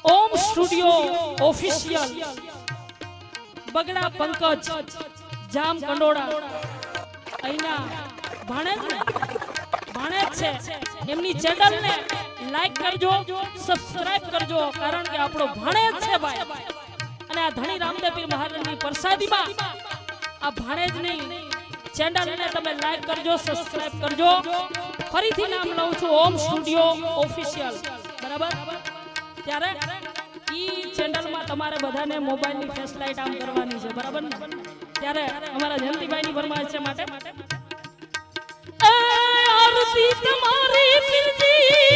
ઓમ studio official બગડા પંકજ જામ કંડોળા અહીંના ભાણેજ છે એમની ચેનલ ને લાઈક કરજો સબસ્ક્રાઇબ કરજો કારણ કે આપણો ભાણેજ છે ભાઈ અને આ ધણી રામદેવ પીર મહારાજની પ્રસાદીમાં આ ભાણેજની ચેનલ ને તમે લાઈક કરજો સબસ્ક્રાઇબ કરજો ફરીથી નામ લઉં છું ઓમ સ્ટુડિયો ઓફિશિયલ બરાબર ત્યારે ઈ ચેનલમાં તમારે બધાને મોબાઈલની ફેસ લાઈટ આમ કરવાની છે બરાબર ને ત્યારે અમારા જયંતિભાઈની ફરમાઈશ છે માટે આરતી તમારી પીરજી